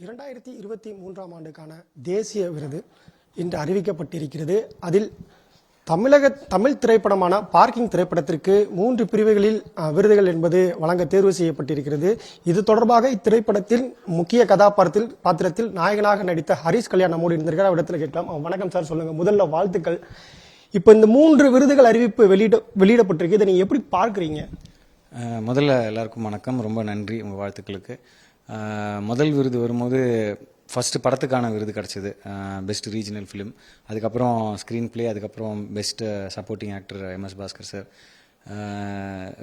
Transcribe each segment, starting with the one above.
2023ஆம் ஆண்டுக்கான தேசிய விருது இன்று அறிவிக்கப்பட்டிருக்கிறது. அதில் தமிழ் திரைப்படமான பார்க்கிங் திரைப்படத்திற்கு 3 பிரிவுகளில் விருதுகள் என்பது வழங்க தேர்வு செய்யப்பட்டிருக்கிறது. இது தொடர்பாக இத்திரைப்படத்தில் முக்கிய பாத்திரத்தில் நாயகனாக நடித்த ஹரிஷ் கல்யாண் நம்மோடு இருந்திருக்கார். இடத்துல கேட்கலாம். வணக்கம் சார், சொல்லுங்க. முதல்ல வாழ்த்துக்கள். இப்போ இந்த 3 விருதுகள் அறிவிப்பு வெளியிடப்பட்டிருக்கு. இதை நீங்க எப்படி பார்க்குறீங்க? முதல்ல எல்லாருக்கும் வணக்கம். ரொம்ப நன்றி உங்கள் வாழ்த்துக்களுக்கு. முதல் விருது வரும்போது ஃபஸ்ட்டு படத்துக்கான விருது கிடச்சிது, பெஸ்ட் ரீஜனல் ஃபிலிம். அதுக்கப்புறம் ஸ்க்ரீன் பிளே, அதுக்கப்புறம் best supporting actor MS Bhaskar sir.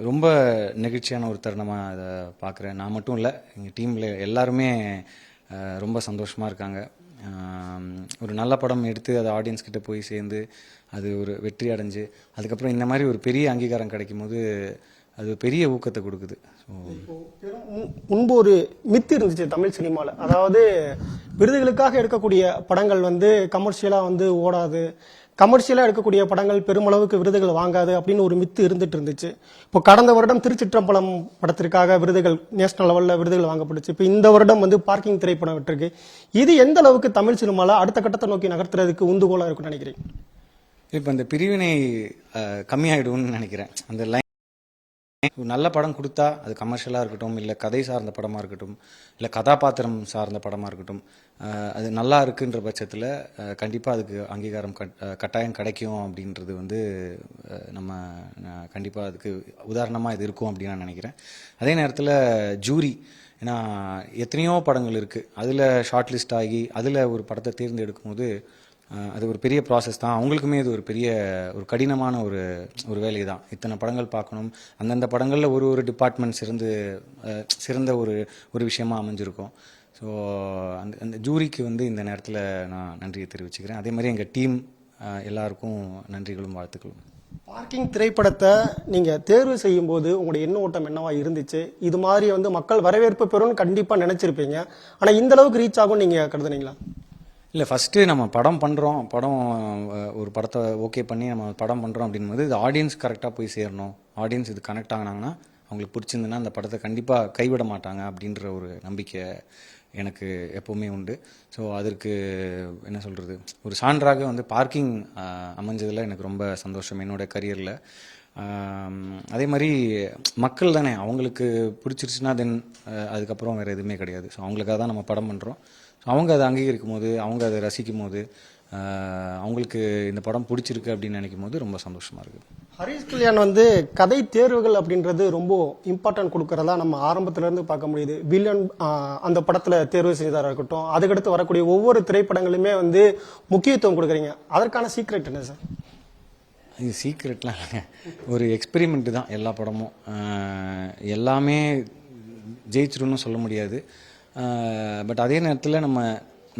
ரொம்ப நெகிழ்ச்சியான ஒரு தருணமாக அதை பார்க்குறேன். நான் மட்டும் இல்லை, எங்கள் டீமில் எல்லாருமே ரொம்ப சந்தோஷமாக இருக்காங்க. ஒரு நல்ல படம் எடுத்து அது ஆடியன்ஸ் கிட்ட போய் சேர்ந்து அது ஒரு வெற்றி அடைஞ்சு அதுக்கப்புறம் இந்த மாதிரி ஒரு பெரிய அங்கீகாரம் கிடைக்கும் போது அது பெரிய ஊக்கத்தை கொடுக்குது. முன்பு ஒரு மித்து இருந்துச்சு தமிழ் சினிமாவில், அதாவது விருதுகளுக்காக எடுக்கக்கூடிய படங்கள் கமர்ஷியலாக ஓடாது, கமர்ஷியலாக எடுக்கக்கூடிய படங்கள் பெருமளவுக்கு விருதுகள் வாங்காது அப்படின்னு ஒரு மித்து இருந்துச்சு. இப்போ கடந்த வருடம் திருச்சிற்றம்பலம் படத்திற்காக விருதுகள் நேஷனல் லெவலில் விருதுகள் வாங்கப்பட்டுச்சு. இப்போ இந்த வருடம் பார்க்கிங் திரைப்படம் விட்டுருக்கு. இது எந்த அளவுக்கு தமிழ் சினிமாவில் அடுத்த கட்டத்தை நோக்கி நகர்த்துறதுக்கு உந்துகோலாக இருக்குன்னு நினைக்கிறேன்? இப்போ இந்த பிரிவினை கம்மியாயிடும்னு நினைக்கிறேன். அந்த லைன் நல்ல படம் கொடுத்தா அது கமர்ஷியலாக இருக்கட்டும், இல்லை கதை சார்ந்த படமாக இருக்கட்டும், இல்லை கதாபாத்திரம் சார்ந்த படமாக இருக்கட்டும், அது நல்லா இருக்குன்ற பட்சத்தில் கண்டிப்பாக அதுக்கு அங்கீகாரம் கட்டாயம் கிடைக்கும் அப்படின்றது நம்ம கண்டிப்பாக அதுக்கு உதாரணமாக இது இருக்கும் அப்படின்னு நான் நினைக்கிறேன். அதே நேரத்தில் ஜூரி, ஏன்னா எத்தனையோ படங்கள் இருக்குது, அதில் ஷார்ட் லிஸ்ட் ஆகி அதில் ஒரு படத்தை தேர்ந்தெடுக்கும் போது அது ஒரு பெரிய ப்ராசஸ் தான். அவங்களுக்குமே இது ஒரு பெரிய ஒரு கடினமான ஒரு வேலை தான். இத்தனை படங்கள் பார்க்கணும், அந்தந்த படங்களில் ஒரு டிபார்ட்மெண்ட் சிறந்த ஒரு விஷயமா அமைஞ்சிருக்கும். ஸோ அந்த ஜூரிக்கு இந்த நேரத்தில் நான் நன்றியை தெரிவிச்சுக்கிறேன். அதே மாதிரி எங்கள் டீம் எல்லாருக்கும் நன்றிகளும் வாழ்த்துக்களும். பார்க்கிங் திரைப்படத்தை நீங்கள் தேர்வு செய்யும் போது உங்களுடைய எண்ண ஓட்டம் என்னவா இருந்துச்சு? இது மாதிரி மக்கள் வரவேற்பு பெறும்னு கண்டிப்பாக நினச்சிருப்பீங்க, ஆனால் இந்த அளவுக்கு ரீச் ஆகும் நீங்கள் கருதுனீங்களா? இல்லை, ஃபஸ்ட்டு நம்ம படம் பண்ணுறோம், ஒரு படத்தை ஓகே பண்ணி நம்ம படம் பண்ணுறோம் அப்படின்போது இது ஆடியன்ஸ் கரெக்டாக போய் சேரணும். ஆடியன்ஸ் இது கனெக்ட் ஆகினாங்கன்னா, அவங்களுக்கு பிடிச்சிருந்துன்னா அந்த படத்தை கண்டிப்பாக கைவிட மாட்டாங்க அப்படின்ற ஒரு நம்பிக்கை எனக்கு எப்போவுமே உண்டு. ஸோ அதற்கு என்ன சொல்கிறது, ஒரு சான்றாக பார்க்கிங் அமைஞ்சதில் எனக்கு ரொம்ப சந்தோஷம் என்னோடய கரியரில். அதே மாதிரி மக்கள் தானே, அவங்களுக்கு பிடிச்சிருச்சுன்னா தென் அதுக்கப்புறம் வேறு எதுவுமே கிடையாது. ஸோ அவங்களுக்காக தான் நம்ம படம் பண்ணுறோம். ஸோ அவங்க அதை அங்கீகரிக்கும் போது, அவங்க அதை ரசிக்கும் போது, அவங்களுக்கு இந்த படம் பிடிச்சிருக்கு அப்படின்னு நினைக்கும் போது ரொம்ப சந்தோஷமாக இருக்குது. ஹரிஷ் கல்யாண் கதை தேர்வுகள் அப்படின்றது ரொம்ப இம்பார்ட்டன்ட் கொடுக்கறதா நம்ம ஆரம்பத்திலேருந்து பார்க்க முடியுது. வில்லன் அந்த படத்தில் தேர்வு செய்ததாக இருக்கட்டும், அதுக்கடுத்து வரக்கூடிய ஒவ்வொரு திரைப்படங்களுமே முக்கியத்துவம் கொடுக்குறீங்க. அதற்கான சீக்ரெட் என்ன சார்? இது சீக்ரெட்லாம் இல்லைங்க, ஒரு எக்ஸ்பெரிமெண்ட்டு தான். எல்லா படமும் எல்லாமே ஜெயிச்சிருன்னு சொல்ல முடியாது. பட் அதே நேரத்தில்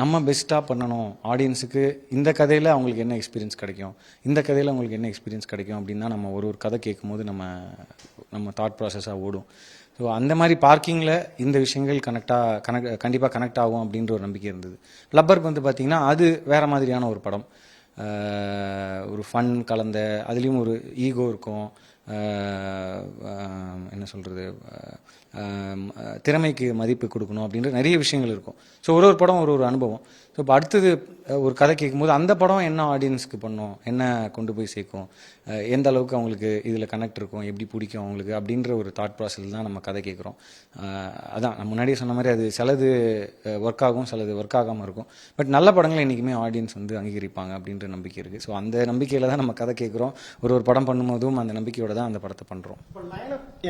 நம்ம பெஸ்ட்டாக பண்ணணும். ஆடியன்ஸுக்கு இந்த கதையில் அவங்களுக்கு என்ன எக்ஸ்பீரியன்ஸ் கிடைக்கும், இந்த கதையில் அவங்களுக்கு என்ன எக்ஸ்பீரியன்ஸ் கிடைக்கும் அப்படின்னா நம்ம ஒரு கதை கேட்கும்போது நம்ம தாட் ப்ராசஸாக ஓடும். ஸோ அந்த மாதிரி பார்க்கிங்கில் இந்த விஷயங்கள் கண்டிப்பாக கனெக்ட் ஆகும் அப்படின்ற ஒரு நம்பிக்கை இருந்தது. லப்பர் பார்த்திங்கன்னா அது வேறு மாதிரியான ஒரு படம், ஒரு ஃபன் கலந்த, அதுலேயும் ஒரு ஈகோ இருக்கும், என்ன சொல்கிறது, திறமைக்கு மதிப்பு கொடுக்கணும் அப்படின்ற நிறைய விஷயங்கள் இருக்கும். ஸோ ஒரு படம் ஒரு அனுபவம். ஸோ இப்போ அடுத்தது ஒரு கதை கேட்கும்போது அந்த படம் என்ன ஆடியன்ஸுக்கு பண்ணும், என்ன கொண்டு போய் சேர்க்கும், எந்த அளவுக்கு அவங்களுக்கு இதில் கனெக்ட் இருக்கும், எப்படி பிடிக்கும் அவங்களுக்கு அப்படின்ற ஒரு தாட் ப்ராசஸ் தான் நம்ம கதை கேட்குறோம். அதான் நான் முன்னாடியே சொன்ன மாதிரி அது சிலது ஒர்க் ஆகும், சிலது ஒர்க் ஆகாமல் இருக்கும். பட் நல்ல படங்களை என்றைக்குமே ஆடியன்ஸ் அங்கீகரிப்பாங்க அப்படின்ற நம்பிக்கை இருக்குது. ஸோ அந்த நம்பிக்கையில் தான் நம்ம கதை கேட்குறோம். ஒரு படம் பண்ணும்போதும் அந்த நம்பிக்கையோட தான் அந்த படத்தை பண்ணுறோம்.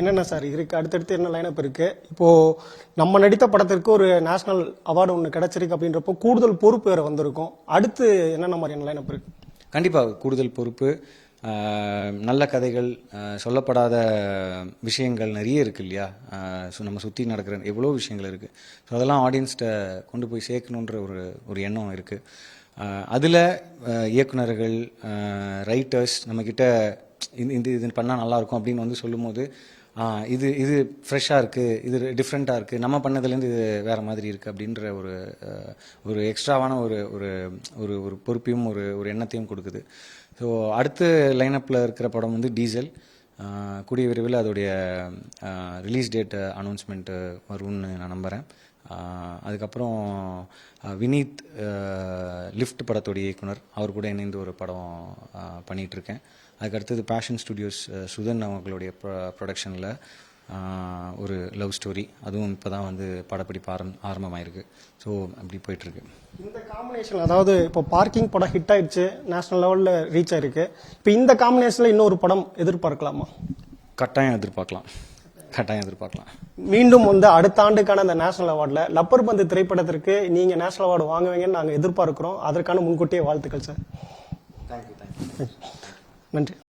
என்னென்ன சார் இருக்குது, அடுத்தடுத்து என்ன லைனப் இருக்குது? இப்போது நம்ம நடித்த படத்திற்கு ஒரு நேஷனல் அவார்டு ஒன்று கிடச்சிருக்கு அப்படின்றப்போ கூடுதல் பொறுப்பு வேறு வந்திருக்கும். அடுத்து என்னென்ன மாதிரியான லைனப் இருக்குது? கண்டிப்பாக கூடுதல் பொறுப்பு, நல்ல கதைகள், சொல்லப்படாத விஷயங்கள் நிறைய இருக்குது இல்லையா. ஸோ நம்ம சுற்றி நடக்கிற எவ்வளோ விஷயங்கள் இருக்குது. ஸோ அதெல்லாம் ஆடியன்ஸ்கிட்ட கொண்டு போய் சேர்க்கணுன்ற ஒரு எண்ணம் இருக்குது. அதில் இயக்குநர்கள், ரைட்டர்ஸ் நம்மக்கிட்ட இது பண்ணால் நல்லாயிருக்கும் அப்படின்னு சொல்லும்போது இது ஃப்ரெஷ்ஷாக இருக்குது, இது டிஃப்ரெண்ட்டாக இருக்குது, நம்ம பண்ணதுலேருந்து இது வேறு மாதிரி இருக்குது அப்படின்ற ஒரு எக்ஸ்ட்ராவான ஒரு பொறுப்பையும் ஒரு எண்ணத்தையும் கொடுக்குது. ஸோ அடுத்த லைனப்பில் இருக்கிற படம் டீசல். கூடிய விரைவில் அதோடைய ரிலீஸ் டேட் அனௌன்ஸ்மெண்ட்டு வரும்னு நான் நம்புகிறேன். அதுக்கப்புறம் வினீத் லிஃப்ட் படத்துடைய இயக்குனர், அவர் கூட இணைந்து ஒரு படம் பண்ணிகிட்ருக்கேன். அதுக்கடுத்தது பேஷன் ஸ்டுடியோஸ் சுதன் அவங்களுடைய ப்ரொடக்ஷனில் ஒரு லவ் ஸ்டோரி, அதுவும் இப்போ தான் வந்து படப்பிடிப்பு ஆரம்பமாயிருக்கு. ஸோ அப்படி போயிட்டுருக்கு. இந்த காம்பினேஷன், அதாவது இப்போ பார்க்கிங் படம் ஹிட் ஆயிடுச்சு, நேஷனல் லெவலில் ரீச் ஆயிருக்கு. இப்போ இந்த காம்பினேஷனில் இன்னொரு படம் எதிர்பார்க்கலாமா? கட்டாயம் எதிர்பார்க்கலாம். மீண்டும் வந்து அடுத்த ஆண்டுக்கான அந்த நேஷனல் அவார்டில் லப்பர் பந்து திரைப்படத்திற்கு நீங்கள் நேஷனல் அவார்டு வாங்குவீங்கன்னு நாங்கள் எதிர்பார்க்குறோம். அதற்கான முன்கூட்டியே வாழ்த்துக்கள் சார். தேங்க்யூ. நன்றி.